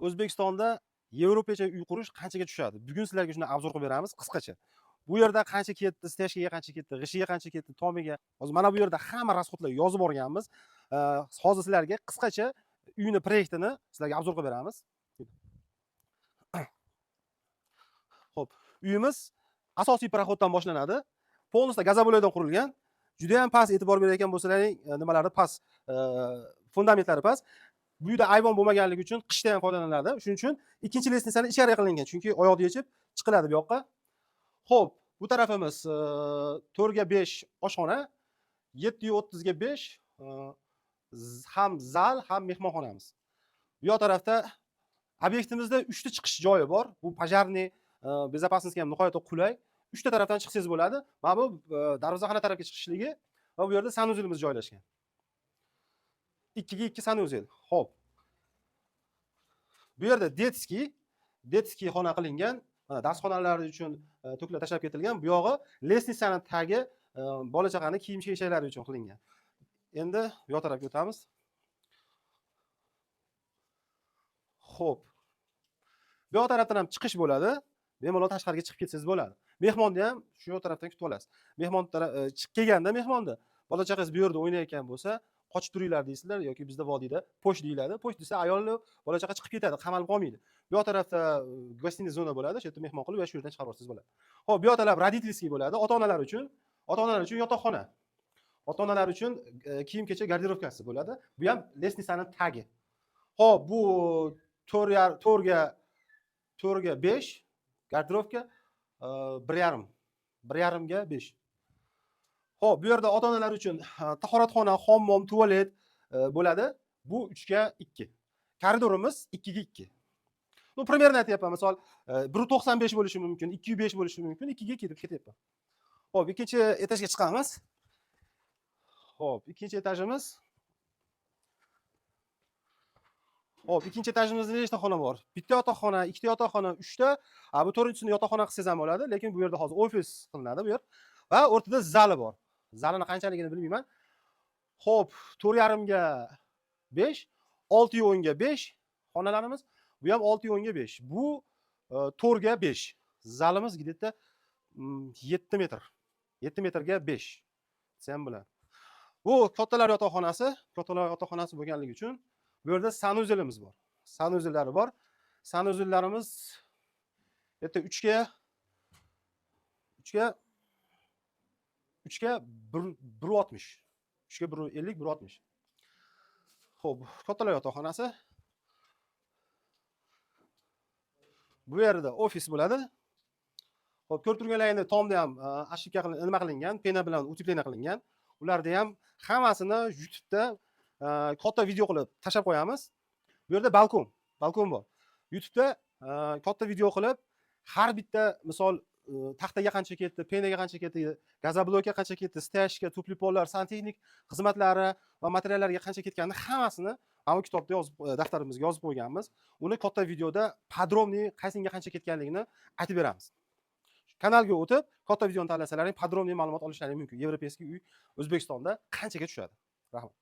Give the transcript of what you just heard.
O'zbekistonda Yevropacha uy qurish qanchaga tushadi? Bugun sizlarga shuni obzor qilib beramiz qisqacha. Bu yerda qancha ketdi, steshkaga qancha ketdi, g'ishiga qancha ketdi, tomiga. Hozir mana bu yerda hamma rasxodlarni yozib borganmiz. Hozir sizlarga qisqacha uyni proyektini sizlarga obzor qilib beramiz. Xo'p, uyimiz asosiy paraxoddan boshlanadi. Polностью gazoboloydan qurilgan. Juda ham past e'tibor berayotgan bo'lsalaring, nimalari past, fundamentlari past. Bu yerda ayvon bo'lmaganligi uchun qishda ham foydalaniladi. Shuning uchun ikkinchi lestnitsani ichkariga qilingan, chunki oyoqni yechib chiqiladi bu yoqqa. Xo'p, bu tarafimiz 4 ga 5 oshxona, 730 ga 5 ham zal, ham mehmonxonamiz. Bu yoq tarafda obyektimizda 3 ta chiqish joyi bor. Bu pojarniy, безопасностьga ham nihoyatda qulay. 3 ta tarafdan chiqsangiz bo'ladi. Mana bu darvozaxona tarafga chiqishligi va bu yerda sanuzelimiz joylashgan. 2 ga 2 sanuzel. Xo'p. Bu yerda detskiy xona qilingan. Mana darsxonalar uchun to'klar tashlab ketilgan. Bu yog'i lestnitsaning tagi bola chaqani kiyim-kechaklari uchun qilingan. Endi bu yoq tarafga o'tamiz. Xo'p. Bu yoq tarafdan ham chiqish bo'ladi. Bemalol tashqariga chiqib ketsangiz bo'ladi. Mehmonni ham shu yoq tarafdan kutib olasiz. Mehmon chiqib kelganda mehmonni bola chaqangiz bu yerda o'ynayotgan bo'lsa, qochib turinglar deysizlar yoki bizda vodiyda poch deyiladi. Poch desa ayolni bola chaqa chiqib ketadi, qamalib qolmaydi. Bu yoq tarafda gostinniy zona bo'ladi, shu yerda mehmon qilib va shu yerdan chiqarib olsangiz bo'ladi. Xo'p, bu yoq taraf родительский bo'ladi, ota-onalar uchun yotoqxona. Ota-onalar uchun kiyim-kecha garderobkasi bo'ladi. Bu ham lestnitsaning tagi. Xo'p, bu 4 ga 5 garderobka, 1,5 ga 5. Xo'p, bu yerda ota-onalar uchun tahoratxona, hammom, tualet bo'ladi. Bu 3 ga 2. Koridorimiz 2 ga 2. Bu примерно aytyapman. Misol 1.95 bo'lishi mumkin, 2.5 bo'lishi mumkin, 2 ga ketib ketyapman. Xo'p, ikkinchi etajga chiqamiz. Xo'p, ikkinchi etajimiz. Xo'p, ikkinchi etajimizda nechta xona bor? Bitta yotoqxona, ikkita yotoqxona, 3 ta. Bu 4-chisini yotoqxona qilsangiz ham bo'ladi, lekin bu yerda hozir ofis qilinadi bu yer. Va o'rtada zali bor. Zalini qanchaligini bilmayman. Xo'p, 4,5 ga 5, 6,10 ga 5 xonalarimiz. Bu ham 6,10 ga 5. Bu 4 ga 5. Zalimiz где-то 7 metr. 7 metrga 5. Desam bo'ladi. Bu kattalar yotoqxonasi bo'lganligi uchun bu yerda sanuzelimiz bor. Sanuzellari bor. Sanuzellarimiz yerda 3 ga 160. 3 ga 150, 160. Xo'p, kattalar yotoqxonasi. Bu yerda ofis bo'ladi. Xo'p, ko'rib turganlaringiz tomda ham ashibka nima qilingan, pena bilan utepleniya qilingan. Ularda ham hammasini YouTube'da katta video qilib tashlab qo'yamiz. Bu yerda balkon bor. YouTube'da katta video qilib har bitta misol taxtaga qancha ketdi, penaga qancha ketdi, gazobloyga qancha ketdi, steshka, tupli pollar, santexnik xizmatlari va materiallarga qancha ketganini hammasini mana bu kitobda yozib, daftarimizga yozib qo'yganmiz. Uni katta videoda podrobniy qaysinga qancha ketganligini aytib beramiz. Kanalga o'tib, katta videoni tanlasalaring podrobniy ma'lumot olishlaring mumkin. Yevropeyskiy uy O'zbekistonda qanchaga tushadi? Rahmat.